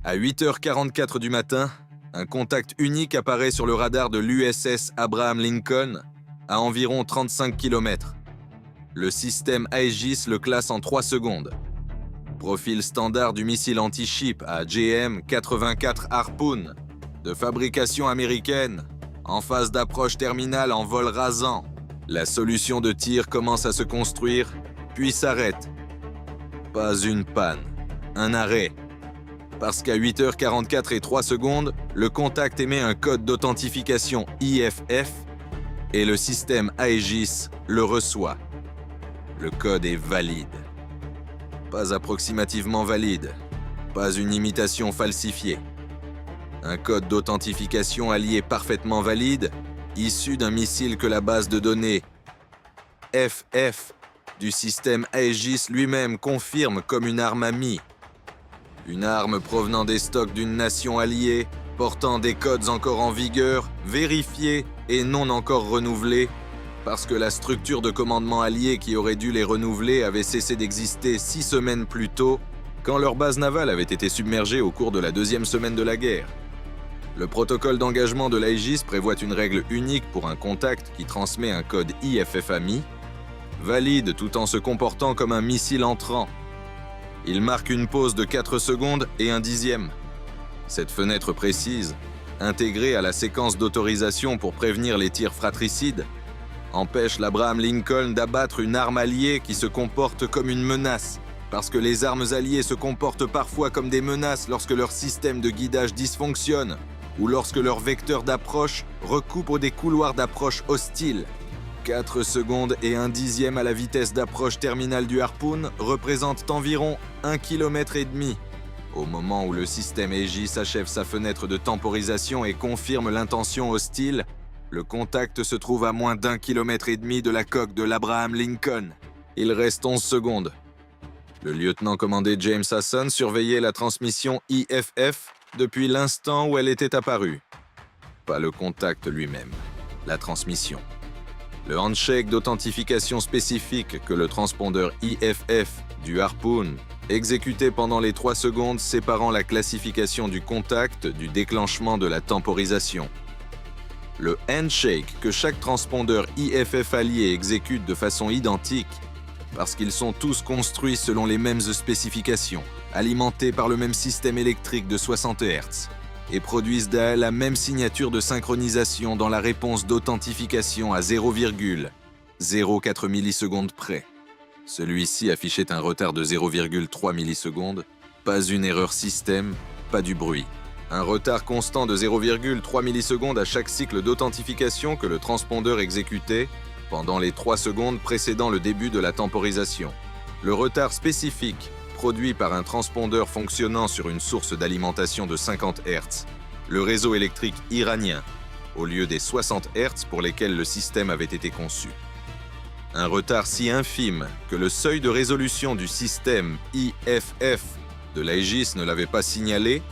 À 8h44 du matin, un contact unique apparaît sur le radar de l'USS Abraham Lincoln à environ 35 km. Le système Aegis le classe en 3 secondes. Profil standard du missile anti-ship à GM-84 Harpoon, de fabrication américaine, en phase d'approche terminale en vol rasant. La solution de tir commence à se construire, puis s'arrête. Pas une panne, un arrêt. Parce qu'à 8h44 et 3 secondes, le contact émet un code d'authentification IFF et le système Aegis le reçoit. Le code est valide. Pas approximativement valide, pas une imitation falsifiée. Un code d'authentification allié parfaitement valide, issu d'un missile que la base de données FF du système Aegis lui-même confirme comme une arme amie. Une arme provenant des stocks d'une nation alliée, portant des codes encore en vigueur, vérifiés et non encore renouvelés, parce que la structure de commandement alliée qui aurait dû les renouveler avait cessé d'exister 6 semaines plus tôt, quand leur base navale avait été submergée au cours de la 2e semaine de la guerre. Le protocole d'engagement de l'Aegis prévoit une règle unique pour un contact qui transmet un code IFF ami, valide tout en se comportant comme un missile entrant. Il marque une pause de 4 secondes et un dixième. Cette fenêtre précise, intégrée à la séquence d'autorisation pour prévenir les tirs fratricides, empêche l'Abraham Lincoln d'abattre une arme alliée qui se comporte comme une menace, parce que les armes alliées se comportent parfois comme des menaces lorsque leur système de guidage dysfonctionne, ou lorsque leur vecteur d'approche recoupe des couloirs d'approche hostiles. 4 secondes et un dixième à la vitesse d'approche terminale du Harpoon représentent environ 1,5 km. Au moment où le système Aegis achève sa fenêtre de temporisation et confirme l'intention hostile, le contact se trouve à moins d'1,5 km de la coque de l'Abraham Lincoln. Il reste 11 secondes. Le lieutenant-commandé James Hasson surveillait la transmission IFF depuis l'instant où elle était apparue. Pas le contact lui-même, la transmission. Le handshake d'authentification spécifique que le transpondeur IFF du Harpoon exécutait pendant les 3 secondes séparant la classification du contact du déclenchement de la temporisation. Le handshake que chaque transpondeur IFF allié exécute de façon identique, parce qu'ils sont tous construits selon les mêmes spécifications, alimentés par le même système électrique de 60 Hz, et produisent la même signature de synchronisation dans la réponse d'authentification à 0,04 millisecondes près. Celui-ci affichait un retard de 0,3 millisecondes, pas une erreur système, pas du bruit. Un retard constant de 0,3 millisecondes à chaque cycle d'authentification que le transpondeur exécutait pendant les 3 secondes précédant le début de la temporisation. Le retard spécifique, produit par un transpondeur fonctionnant sur une source d'alimentation de 50 Hz, le réseau électrique iranien, au lieu des 60 Hz pour lesquels le système avait été conçu. Un retard si infime que le seuil de résolution du système IFF de l'Aegis ne l'avait pas signalé,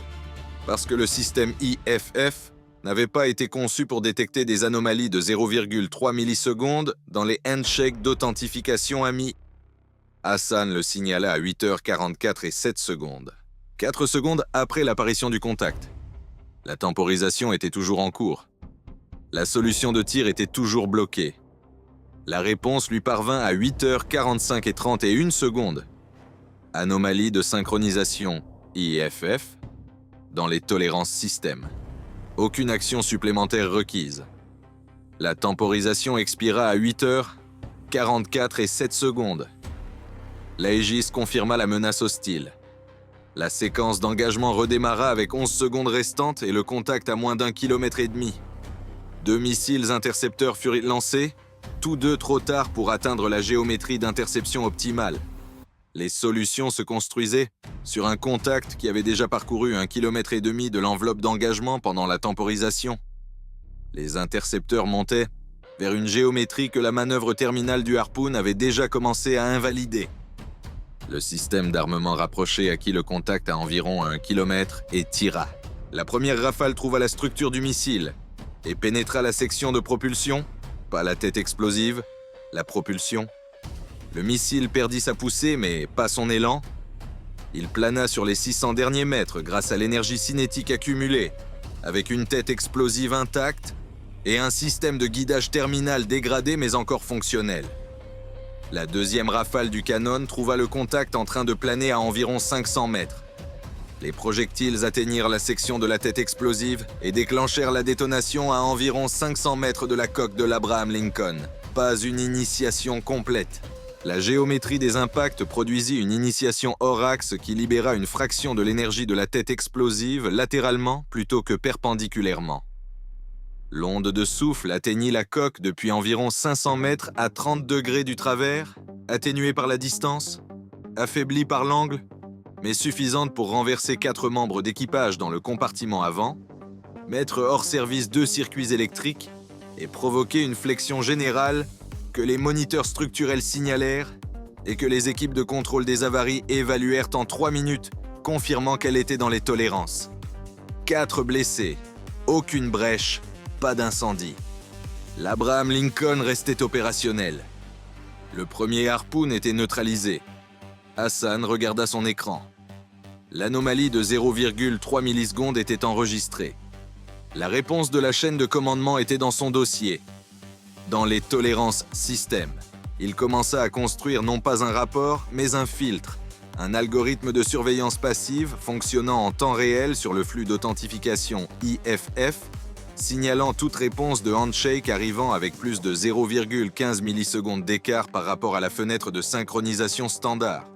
parce que le système IFF n'avait pas été conçu pour détecter des anomalies de 0,3 millisecondes dans les handshakes d'authentification amis. Hassan le signala à 8h44 et 7 secondes. 4 secondes après l'apparition du contact. La temporisation était toujours en cours. La solution de tir était toujours bloquée. La réponse lui parvint à 8h45 et 31 secondes. Anomalie de synchronisation IFF dans les tolérances système. Aucune action supplémentaire requise. La temporisation expira à 8h44 et 7 secondes. L'Aegis confirma la menace hostile. La séquence d'engagement redémarra avec 11 secondes restantes et le contact à moins d'1,5 km. 2 missiles intercepteurs furent lancés, tous deux trop tard pour atteindre la géométrie d'interception optimale. Les solutions se construisaient sur un contact qui avait déjà parcouru 1,5 km de l'enveloppe d'engagement pendant la temporisation. Les intercepteurs montaient vers une géométrie que la manœuvre terminale du Harpoon avait déjà commencé à invalider. Le système d'armement rapproché acquit le contact à environ 1 km et tira. La première rafale trouva la structure du missile et pénétra la section de propulsion, pas la tête explosive, la propulsion. Le missile perdit sa poussée, mais pas son élan. Il plana sur les 600 derniers mètres grâce à l'énergie cinétique accumulée, avec une tête explosive intacte et un système de guidage terminal dégradé mais encore fonctionnel. La deuxième rafale du canon trouva le contact en train de planer à environ 500 mètres. Les projectiles atteignirent la section de la tête explosive et déclenchèrent la détonation à environ 500 mètres de la coque de l'Abraham Lincoln. Pas une initiation complète. La géométrie des impacts produisit une initiation hors axe qui libéra une fraction de l'énergie de la tête explosive latéralement plutôt que perpendiculairement. L'onde de souffle atteignit la coque depuis environ 500 mètres à 30 degrés du travers, atténuée par la distance, affaiblie par l'angle, mais suffisante pour renverser 4 membres d'équipage dans le compartiment avant, mettre hors service 2 circuits électriques et provoquer une flexion générale que les moniteurs structurels signalèrent et que les équipes de contrôle des avaries évaluèrent en 3 minutes, confirmant qu'elle était dans les tolérances. 4 blessés, aucune brèche, pas d'incendie. L'Abraham Lincoln restait opérationnel. Le premier Harpoon était neutralisé. Hassan regarda son écran. L'anomalie de 0,3 millisecondes était enregistrée. La réponse de la chaîne de commandement était dans son dossier. Dans les tolérances système, il commença à construire non pas un rapport, mais un filtre, un algorithme de surveillance passive fonctionnant en temps réel sur le flux d'authentification IFF, signalant toute réponse de handshake arrivant avec plus de 0,15 millisecondes d'écart par rapport à la fenêtre de synchronisation standard.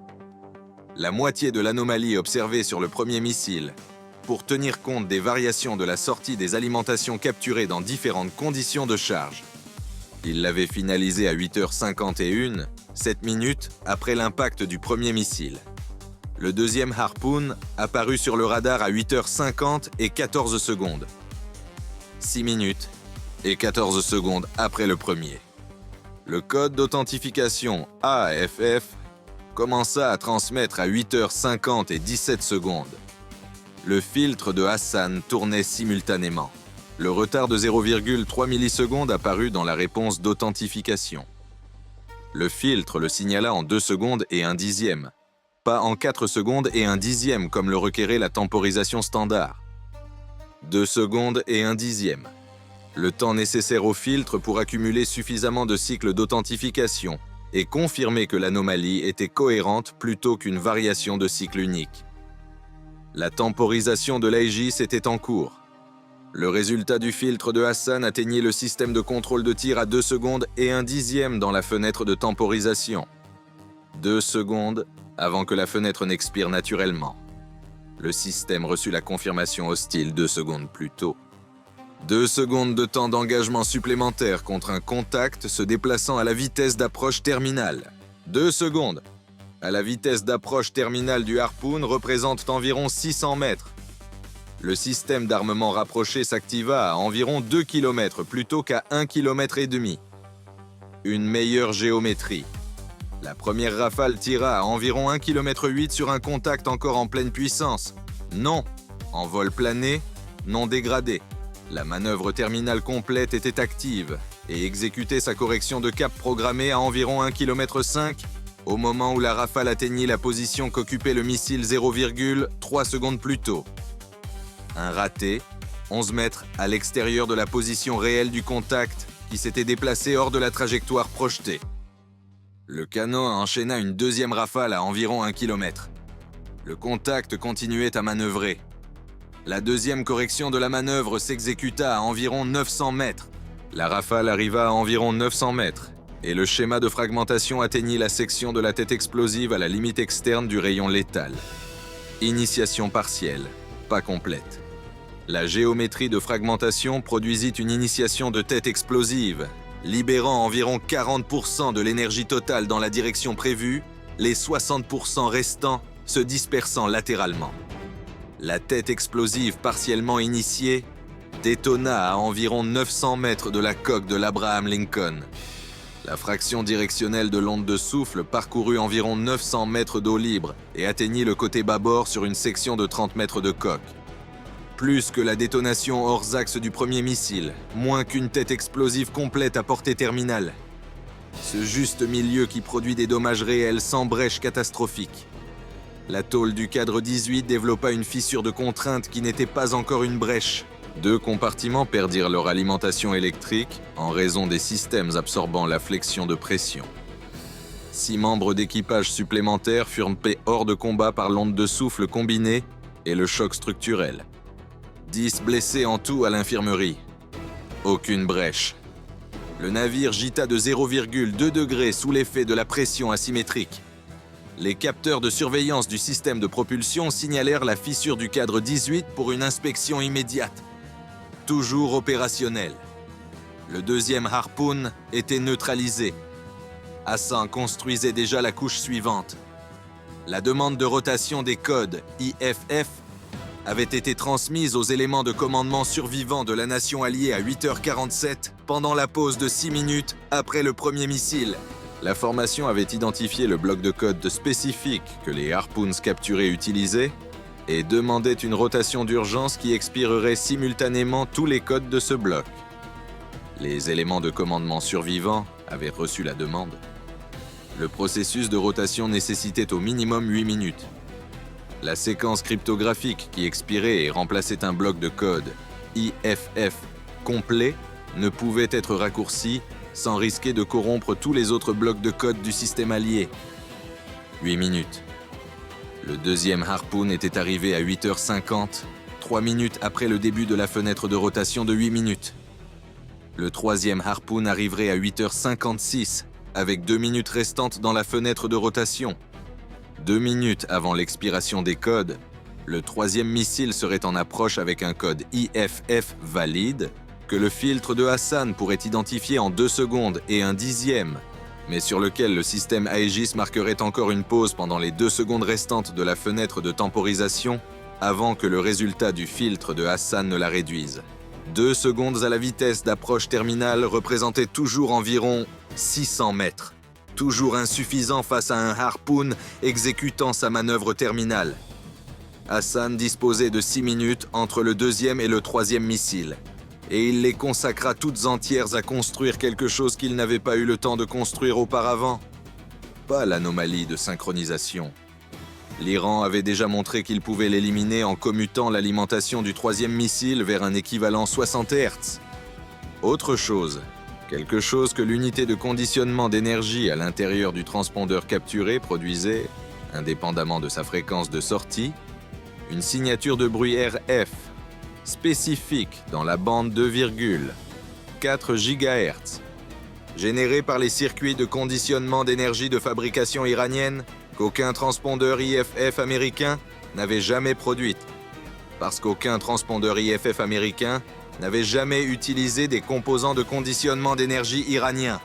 La moitié de l'anomalie observée sur le premier missile, pour tenir compte des variations de la sortie des alimentations capturées dans différentes conditions de charge. Il l'avait finalisé à 8h51, 7 minutes après l'impact du premier missile. Le deuxième Harpoon apparut sur le radar à 8h50 et 14 secondes. 6 minutes et 14 secondes après le premier. Le code d'authentification AFF commença à transmettre à 8h50 et 17 secondes. Le filtre de Hassan tournait simultanément. Le retard de 0,3 millisecondes apparut dans la réponse d'authentification. Le filtre le signala en 2 secondes et 1 dixième, pas en 4 secondes et 1 dixième comme le requérait la temporisation standard. 2 secondes et 1 dixième. Le temps nécessaire au filtre pour accumuler suffisamment de cycles d'authentification et confirmer que l'anomalie était cohérente plutôt qu'une variation de cycle unique. La temporisation de l'Aegis était en cours. Le résultat du filtre de Hassan atteignit le système de contrôle de tir à 2 secondes et 1 dixième dans la fenêtre de temporisation. 2 secondes avant que la fenêtre n'expire naturellement. Le système reçut la confirmation hostile 2 secondes plus tôt. 2 secondes de temps d'engagement supplémentaire contre un contact se déplaçant à la vitesse d'approche terminale. 2 secondes. À la vitesse d'approche terminale du Harpoon représente environ 600 mètres. Le système d'armement rapproché s'activa à environ 2 km plutôt qu'à 1,5 km. Une meilleure géométrie. La première rafale tira à environ 1,8 km sur un contact encore en pleine puissance. Non, en vol plané, non dégradé. La manœuvre terminale complète était active et exécutait sa correction de cap programmée à environ 1,5 km au moment où la rafale atteignit la position qu'occupait le missile 0,3 secondes plus tôt. Un raté, 11 mètres à l'extérieur de la position réelle du contact qui s'était déplacé hors de la trajectoire projetée. Le canon enchaîna une deuxième rafale à environ 1 km. Le contact continuait à manœuvrer. La deuxième correction de la manœuvre s'exécuta à environ 900 mètres. La rafale arriva à environ 900 mètres et le schéma de fragmentation atteignit la section de la tête explosive à la limite externe du rayon létal. Initiation partielle, pas complète. La géométrie de fragmentation produisit une initiation de tête explosive, libérant environ 40% de l'énergie totale dans la direction prévue, les 60% restants se dispersant latéralement. La tête explosive partiellement initiée détonna à environ 900 mètres de la coque de l'Abraham Lincoln. La fraction directionnelle de l'onde de souffle parcourut environ 900 mètres d'eau libre et atteignit le côté bâbord sur une section de 30 mètres de coque. Plus que la détonation hors axe du premier missile, moins qu'une tête explosive complète à portée terminale. Ce juste milieu qui produit des dommages réels sans brèche catastrophique. La tôle du cadre 18 développa une fissure de contrainte qui n'était pas encore une brèche. 2 compartiments perdirent leur alimentation électrique en raison des systèmes absorbant la flexion de pression. 6 membres d'équipage supplémentaires furent mis hors de combat par l'onde de souffle combinée et le choc structurel. 10 blessés en tout à l'infirmerie. Aucune brèche. Le navire gîta de 0,2 degrés sous l'effet de la pression asymétrique. Les capteurs de surveillance du système de propulsion signalèrent la fissure du cadre 18 pour une inspection immédiate. Toujours opérationnel. Le deuxième Harpoon était neutralisé. Hassan construisait déjà la couche suivante. La demande de rotation des codes IFF avait été transmise aux éléments de commandement survivants de la nation alliée à 8h47 pendant la pause de 6 minutes après le premier missile. La formation avait identifié le bloc de code spécifique que les Harpoons capturés utilisaient et demandait une rotation d'urgence qui expirerait simultanément tous les codes de ce bloc. Les éléments de commandement survivants avaient reçu la demande. Le processus de rotation nécessitait au minimum 8 minutes. La séquence cryptographique qui expirait et remplaçait un bloc de code IFF complet ne pouvait être raccourci sans risquer de corrompre tous les autres blocs de code du système allié. 8 minutes. Le deuxième Harpoon était arrivé à 8h50, 3 minutes après le début de la fenêtre de rotation de 8 minutes. Le troisième Harpoon arriverait à 8h56, avec 2 minutes restantes dans la fenêtre de rotation. 2 minutes avant l'expiration des codes, le troisième missile serait en approche avec un code IFF valide, que le filtre de Hassan pourrait identifier en 2 secondes et un dixième, mais sur lequel le système Aegis marquerait encore une pause pendant les 2 secondes restantes de la fenêtre de temporisation avant que le résultat du filtre de Hassan ne la réduise. 2 secondes à la vitesse d'approche terminale représentaient toujours environ 600 mètres, toujours insuffisant face à un Harpoon exécutant sa manœuvre terminale. Hassan disposait de 6 minutes entre le deuxième et le troisième missile, et il les consacra toutes entières à construire quelque chose qu'il n'avait pas eu le temps de construire auparavant. Pas l'anomalie de synchronisation. L'Iran avait déjà montré qu'il pouvait l'éliminer en commutant l'alimentation du troisième missile vers un équivalent 60 Hz. Autre chose, quelque chose que l'unité de conditionnement d'énergie à l'intérieur du transpondeur capturé produisait, indépendamment de sa fréquence de sortie, une signature de bruit RF, spécifique dans la bande 2,4 GHz, générée par les circuits de conditionnement d'énergie de fabrication iranienne qu'aucun transpondeur IFF américain n'avait jamais produite, parce qu'aucun transpondeur IFF américain n'avait jamais utilisé des composants de conditionnement d'énergie iraniens.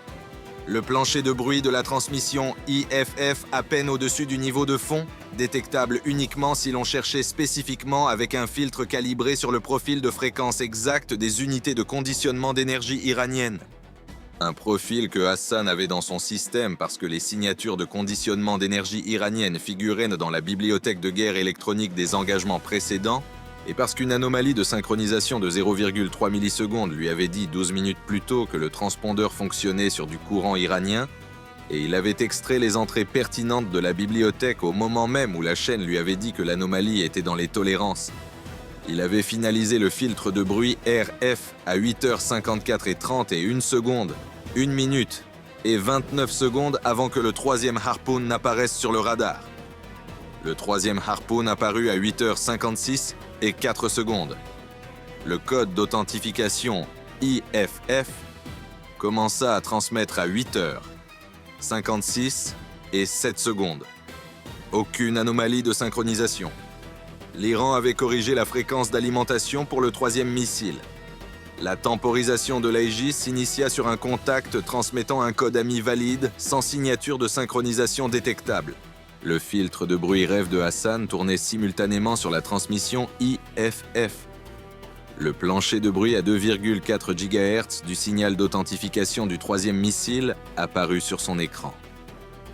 Le plancher de bruit de la transmission IFF à peine au-dessus du niveau de fond, détectable uniquement si l'on cherchait spécifiquement avec un filtre calibré sur le profil de fréquence exact des unités de conditionnement d'énergie iraniennes. Un profil que Hassan avait dans son système parce que les signatures de conditionnement d'énergie iranienne figuraient dans la bibliothèque de guerre électronique des engagements précédents, et parce qu'une anomalie de synchronisation de 0,3 millisecondes lui avait dit 12 minutes plus tôt que le transpondeur fonctionnait sur du courant iranien, et il avait extrait les entrées pertinentes de la bibliothèque au moment même où la chaîne lui avait dit que l'anomalie était dans les tolérances. Il avait finalisé le filtre de bruit RF à 8h54 et 30 et 1 seconde, 1 minute et 29 secondes avant que le troisième Harpoon n'apparaisse sur le radar. Le troisième Harpoon apparut à 8h56 et 4 secondes. Le code d'authentification IFF commença à transmettre à 8h56 et 7 secondes. Aucune anomalie de synchronisation. L'Iran avait corrigé la fréquence d'alimentation pour le troisième missile. La temporisation de l'Aegis s'initia sur un contact transmettant un code AMI valide sans signature de synchronisation détectable. Le filtre de bruit rêve de Hassan tournait simultanément sur la transmission IFF. Le plancher de bruit à 2,4 GHz du signal d'authentification du troisième missile apparut sur son écran.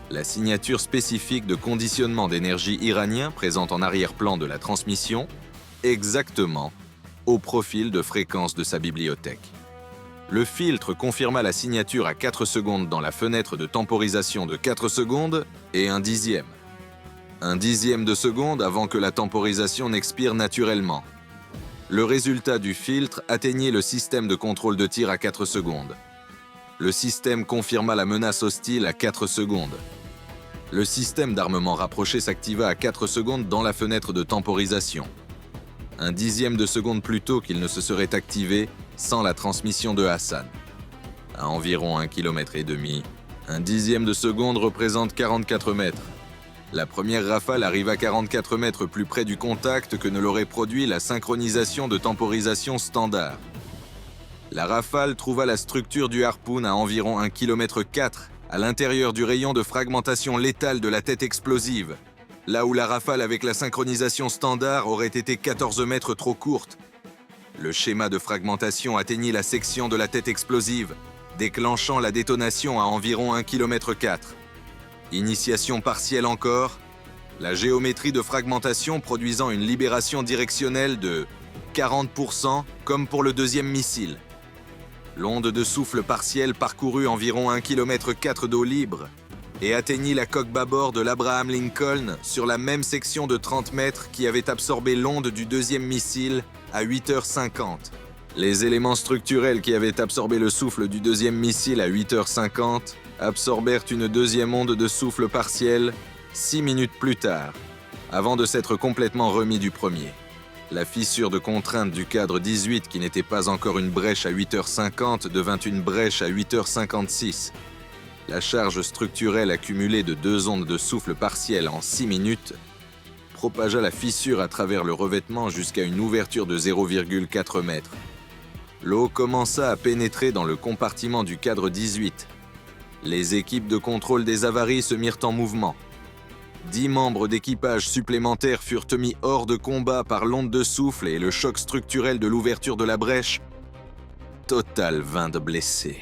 La signature spécifique de conditionnement d'énergie iranien présente en arrière-plan de la transmission, exactement au profil de fréquence de sa bibliothèque. Le filtre confirma la signature à 4 secondes dans la fenêtre de temporisation de 4 secondes et un dixième. Un dixième de seconde avant que la temporisation n'expire naturellement. Le résultat du filtre atteignit le système de contrôle de tir à 4 secondes. Le système confirma la menace hostile à 4 secondes. Le système d'armement rapproché s'activa à 4 secondes dans la fenêtre de temporisation. Un dixième de seconde plus tôt qu'il ne se serait activé sans la transmission de Hassan. À environ 1,5 km, un dixième de seconde représente 44 mètres. La première rafale arrive à 44 mètres plus près du contact que ne l'aurait produit la synchronisation de temporisation standard. La rafale trouva la structure du Harpoon à environ 1,4 km à l'intérieur du rayon de fragmentation létale de la tête explosive, là où la rafale avec la synchronisation standard aurait été 14 mètres trop courte. Le schéma de fragmentation atteignit la section de la tête explosive, déclenchant la détonation à environ 1,4 km. Initiation partielle encore, la géométrie de fragmentation produisant une libération directionnelle de 40% comme pour le deuxième missile. L'onde de souffle partielle parcourut environ 1,4 km d'eau libre et atteignit la coque bâbord de l'Abraham Lincoln sur la même section de 30 mètres qui avait absorbé l'onde du deuxième missile à 8h50. Les éléments structurels qui avaient absorbé le souffle du deuxième missile à 8h50 absorbèrent une deuxième onde de souffle partiel 6 minutes plus tard, avant de s'être complètement remis du premier. La fissure de contrainte du cadre 18, qui n'était pas encore une brèche à 8h50, devint une brèche à 8h56. La charge structurelle accumulée de 2 ondes de souffle partiel en 6 minutes propagea la fissure à travers le revêtement jusqu'à une ouverture de 0,4 m. L'eau commença à pénétrer dans le compartiment du cadre 18. Les équipes de contrôle des avaries se mirent en mouvement. 10 membres d'équipage supplémentaires furent mis hors de combat par l'onde de souffle et le choc structurel de l'ouverture de la brèche. Total 20 blessés.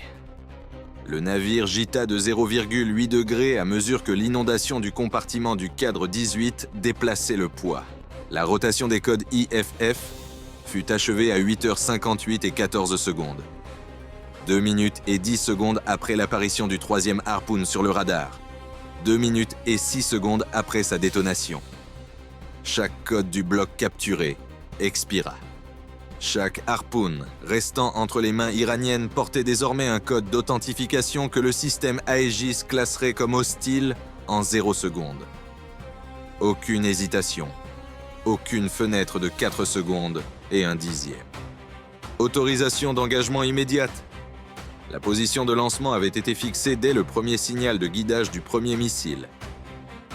Le navire gîta de 0,8 degrés à mesure que l'inondation du compartiment du cadre 18 déplaçait le poids. La rotation des codes IFF fut achevée à 8h58 et 14 secondes. 2 minutes et 10 secondes après l'apparition du troisième Harpoon sur le radar. 2 minutes et 6 secondes après sa détonation. Chaque code du bloc capturé expira. Chaque Harpoon restant entre les mains iraniennes portait désormais un code d'authentification que le système Aegis classerait comme hostile en 0 secondes. Aucune hésitation. Aucune fenêtre de 4 secondes et un dixième. Autorisation d'engagement immédiate. La position de lancement avait été fixée dès le premier signal de guidage du premier missile.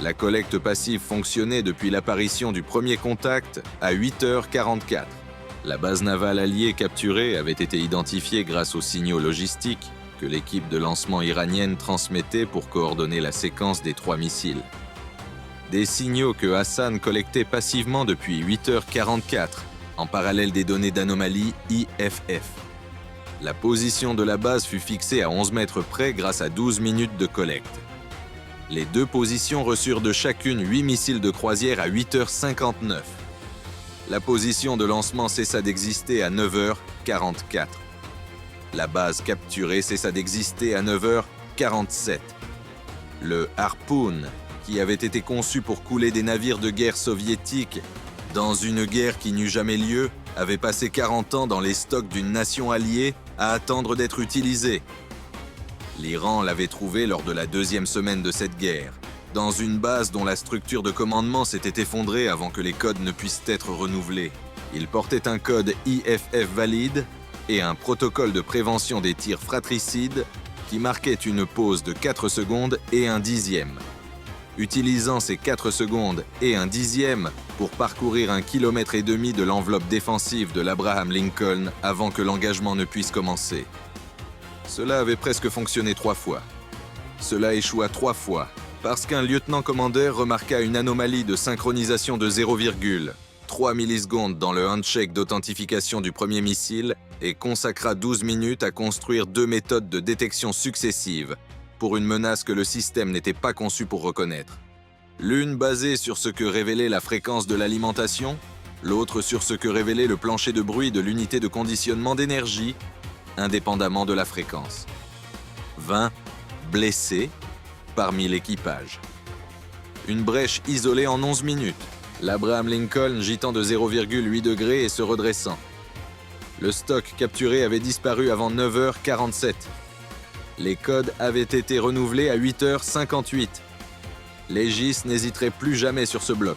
La collecte passive fonctionnait depuis l'apparition du premier contact à 8h44. La base navale alliée capturée avait été identifiée grâce aux signaux logistiques que l'équipe de lancement iranienne transmettait pour coordonner la séquence des 3 missiles. Des signaux que Hassan collectait passivement depuis 8h44, en parallèle des données d'anomalie IFF. La position de la base fut fixée à 11 mètres près grâce à 12 minutes de collecte. Les 2 positions reçurent de chacune 8 missiles de croisière à 8h59. La position de lancement cessa d'exister à 9h44. La base capturée cessa d'exister à 9h47. Le Harpoon, qui avait été conçu pour couler des navires de guerre soviétiques dans une guerre qui n'eut jamais lieu, avait passé 40 ans dans les stocks d'une nation alliée à attendre d'être utilisé. L'Iran l'avait trouvé lors de la 2e semaine de cette guerre, dans une base dont la structure de commandement s'était effondrée avant que les codes ne puissent être renouvelés. Il portait un code IFF valide et un protocole de prévention des tirs fratricides qui marquait une pause de 4 secondes et un dixième. Utilisant ces 4 secondes et un dixième pour parcourir 1,5 km de l'enveloppe défensive de l'Abraham Lincoln avant que l'engagement ne puisse commencer. Cela avait presque fonctionné 3 fois. Cela échoua 3 fois, parce qu'un lieutenant-commandeur remarqua une anomalie de synchronisation de 0,3 millisecondes dans le handshake d'authentification du premier missile et consacra 12 minutes à construire 2 méthodes de détection successives pour une menace que le système n'était pas conçu pour reconnaître. L'une basée sur ce que révélait la fréquence de l'alimentation, l'autre sur ce que révélait le plancher de bruit de l'unité de conditionnement d'énergie, indépendamment de la fréquence. 20 blessés parmi l'équipage. Une brèche isolée en 11 minutes. L'Abraham Lincoln gitant de 0,8 degrés et se redressant. Le stock capturé avait disparu avant 9h47. Les codes avaient été renouvelés à 8h58. L'Aegis n'hésiterait plus jamais sur ce bloc.